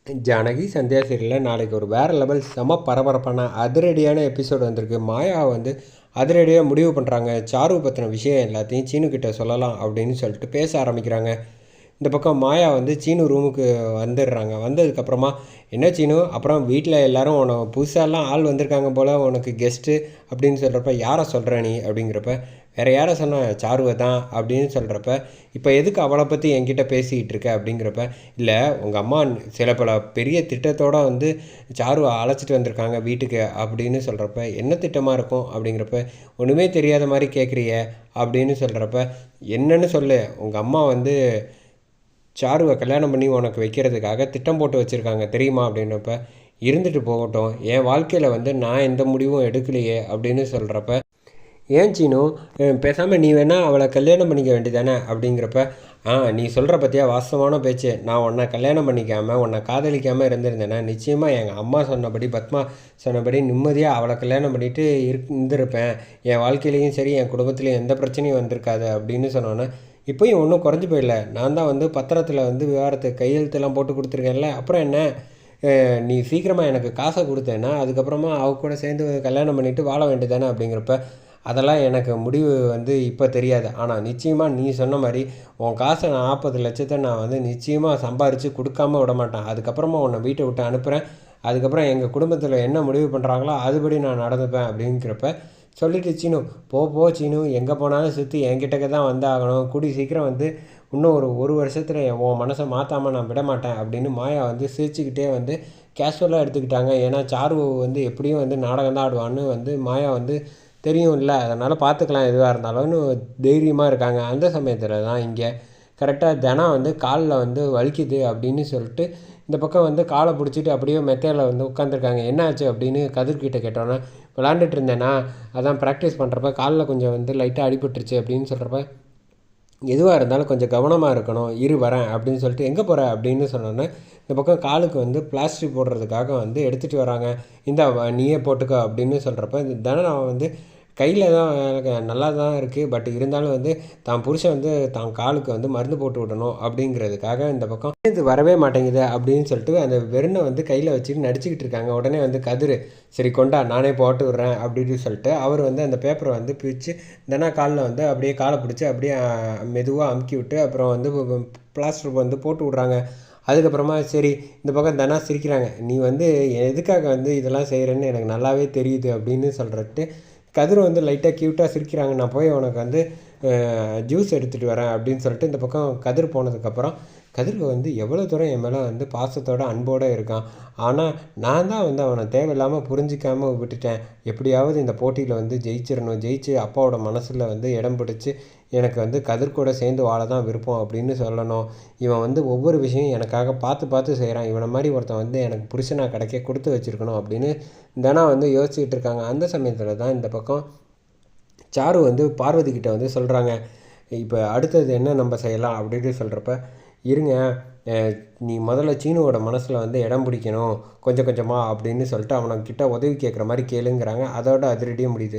ஜானகி சந்தியா சீரியலில் நாளைக்கு ஒரு வேறு லெவல் செம பரபரப்பான அதிரடியான எபிசோடு வந்திருக்கு. மாயா வந்து அதிரடியாக முடிவு பண்ணுறாங்க. சாரு பற்றின விஷயம் எல்லாத்தையும் சீனுக்கிட்ட சொல்லலாம் அப்படின்னு சொல்லிட்டு பேச ஆரம்பிக்கிறாங்க. இந்த பக்கம் மாயா வந்து சீனு ரூமுக்கு வந்துடுறாங்க. வந்ததுக்கப்புறமா என்ன சீனு, அப்புறம் வீட்டில் எல்லோரும் உனக்கு புதுசாலாம் ஆள் வந்திருக்காங்க போல் உனக்கு கெஸ்ட்டு அப்படின்னு சொல்கிறப்ப, யாரை சொல்கிற நீ அப்படிங்கிறப்ப, வேறு யாரை சொன்ன, சாருவை தான் அப்படின்னு சொல்கிறப்ப, இப்போ எதுக்கு அவளை பற்றி என்கிட்ட பேசிக்கிட்டு இருக்க அப்படிங்கிறப்ப, இல்லை உங்கள் அம்மா சில பல பெரிய திட்டத்தோடு வந்து சாருவை அழைச்சிட்டு வந்திருக்காங்க வீட்டுக்கு அப்படின்னு சொல்கிறப்ப, என்ன திட்டமாக இருக்கும் அப்படிங்கிறப்ப, ஒன்றுமே தெரியாத மாதிரி கேட்குறிய அப்படின்னு சொல்கிறப்ப, என்னன்னு சொல்லு, உங்கள் அம்மா வந்து சாருவை கல்யாணம் பண்ணி உனக்கு வைக்கிறதுக்காக திட்டம் போட்டு வச்சுருக்காங்க தெரியுமா அப்படின்னப்ப, இருந்துட்டு போகட்டும், என் வாழ்க்கையில் வந்து நான் எந்த முடிவும் எடுக்கலையே அப்படின்னு சொல்கிறப்ப, ஏன் சீனு பேசாமல் நீ வேணால் அவளை கல்யாணம் பண்ணிக்க வேண்டியதானே அப்படிங்கிறப்ப, நீ சொல்கிற பற்றியா வாஸ்தவமான பேச்சு, நான் உன்னை கல்யாணம் பண்ணிக்காமல் உன்னை காதலிக்காமல் இருந்திருந்தேன்னா நிச்சயமாக எங்கள் அம்மா சொன்னபடி பத்மா சொன்னபடி நிம்மதியாக அவளை கல்யாணம் பண்ணிவிட்டு இருந்திருப்பேன். என் வாழ்க்கையிலையும் சரி என் குடும்பத்துலேயும் எந்த பிரச்சனையும் வந்திருக்காது அப்படின்னு சொன்னோன்னே, இப்போயும் ஒன்றும் குறைஞ்சி போயிடல, நான் தான் வந்து பத்திரத்தில் வந்து விவகாரத்துக்கு கையெழுத்தெல்லாம் போட்டு கொடுத்துருக்கேன்ல, அப்புறம் என்ன, நீ சீக்கிரமாக எனக்கு காசை கொடுத்தேன்னா அதுக்கப்புறமா அவ கூட சேர்ந்து கல்யாணம் பண்ணிவிட்டு வாழ வேண்டியதானே அப்படிங்கிறப்ப, அதெல்லாம் எனக்கு முடிவு வந்து இப்போ தெரியாது, ஆனால் நிச்சயமாக நீ சொன்ன மாதிரி உன் காசை 40 லட்சத்தை நான் வந்து நிச்சயமாக சம்பாரித்து கொடுக்காம விட மாட்டேன். அதுக்கப்புறமா உன்னை வீட்டை விட்டு அனுப்புகிறேன். அதுக்கப்புறம் எங்கள் குடும்பத்தில் என்ன முடிவு பண்ணுறாங்களோ அதுபடி நான் நடந்துப்பேன் அப்படிங்கிறப்ப சொல்லிட்டு, சீனு போ சீனு, எங்கே போனாலும் சுற்றி என்கிட்டக்க தான் வந்தாகணும், கூடி சீக்கிரம் வந்து இன்னும் ஒரு வருஷத்தில் உன் மனசை மாற்றாமல் நான் விட மாட்டேன் அப்படின்னு மாயா வந்து சிரிச்சுக்கிட்டே வந்து கேஷுவலாக எடுத்துக்கிட்டாங்க. ஏன்னா சாரு வந்து எப்படியும் வந்து நாடகம் தான் ஆடுவான்னு வந்து மாயா வந்து தெரியும் இல்லை, அதனால் பார்த்துக்கலாம் எதுவாக இருந்தாலும்னு தைரியமாக இருக்காங்க. அந்த சமயத்தில் தான் இங்கே கரெக்டாக தினம் வந்து காலில் வந்து வலிக்குது அப்படின்னு சொல்லிட்டு இந்த பக்கம் வந்து காலை பிடிச்சிட்டு அப்படியே மெத்தையில் வந்து உட்காந்துருக்காங்க. என்ன ஆச்சு அப்படின்னு கதிர்கிட்ட கேட்டோன்னே, விளாண்டுட்டு இருந்தேன்னா அதான் ப்ராக்டிஸ் பண்ணுறப்ப காலில் கொஞ்சம் வந்து லைட்டாக அடிபட்டுருச்சு அப்படின்னு சொல்கிறப்ப, எதுவாக இருந்தாலும் கொஞ்சம் கவனமாக இருக்கணும், இரு வரேன் அப்படின்னு சொல்லிட்டு, எங்கே போகிற அப்படின்னு சொன்னோன்னே இந்த பக்கம் காலுக்கு வந்து பிளாஸ்டிக் போடுறதுக்காக வந்து எடுத்துகிட்டு வராங்க. இந்த நீயே போட்டுக்கோ அப்படின்னு சொல்கிறப்ப, இந்த தினம் வந்து கையில் தான் எனக்கு நல்லா தான் இருக்குது, பட் இருந்தாலும் வந்து தான் புருஷன் வந்து தான் காலுக்கு வந்து மருந்து போட்டு விடணும் அப்படிங்கிறதுக்காக இந்த பக்கம் இது வரவே மாட்டேங்குது அப்படின்னு சொல்லிட்டு அந்த வெறுனை வந்து கையில் வச்சுட்டு நடிச்சுக்கிட்டு இருக்காங்க. உடனே வந்து கதிர், சரி கொண்டா நானே போட்டு விட்றேன் அப்படின்னு சொல்லிட்டு அவர் வந்து அந்த பேப்பரை வந்து பிரித்து தினா காலில் வந்து அப்படியே காலை பிடிச்சி அப்படியே மெதுவாக அமுக்கி விட்டு அப்புறம் வந்து பிளாஸ்டர் வந்து போட்டு விட்றாங்க. அதுக்கப்புறமா சரி, இந்த பக்கம் தனா சிரிக்கிறாங்க, நீ வந்து எதுக்காக வந்து இதெல்லாம் செய்கிறேன்னு எனக்கு நல்லாவே தெரியுது அப்படின்னு சொல்லிட்டு கதிர் வந்து லைட்டாக க்யூட்டாக சிரிக்கிறாங்க. நான் போய் உனக்கு வந்து ஜூஸ் எடுத்துகிட்டு வரேன் அப்படின்னு சொல்லிட்டு இந்த பக்கம் கதிர் போனதுக்கப்புறம், கதிர் வந்து எவ்வளோ தூரம் என் மேலே வந்து பாசத்தோடு அன்போடு இருக்கான். ஆனால் நான் தான் வந்து அவனை தேவையில்லாமல் புரிஞ்சிக்காமல் விட்டுட்டேன். எப்படியாவது இந்த போட்டியில் வந்து ஜெயிச்சிடணும், ஜெயிச்சு அப்பாவோட மனசில் வந்து இடம் பிடிச்சி எனக்கு வந்து கதிர் கூட சேர்ந்து வாழ தான் விருப்பம் அப்படின்னு சொல்லணும். இவன் வந்து ஒவ்வொரு விஷயம் எனக்காக பார்த்து பார்த்து செய்கிறான். இவனை மாதிரி ஒருத்தன் வந்து எனக்கு புருஷனாக கிடைக்க கொடுத்து வச்சுருக்கணும் அப்படின்னு தினம் வந்து யோசிச்சுக்கிட்டு இருக்காங்க. அந்த சமயத்தில் தான் இந்த பக்கம் சாரு வந்து பார்வதி கிட்ட வந்து சொல்கிறாங்க, இப்போ அடுத்தது என்ன நம்ம செய்யலாம் அப்படின்னு சொல்கிறப்ப, இருங்க நீ முதல்ல சீனுவோட மனசில் வந்து இடம் பிடிக்கணும் கொஞ்சம் கொஞ்சமாக அப்படின்னு சொல்லிட்டு அவனை கிட்ட உதவி கேட்குற மாதிரி கேளுங்கிறாங்க. அதோட அதிரடியாக முடியுது.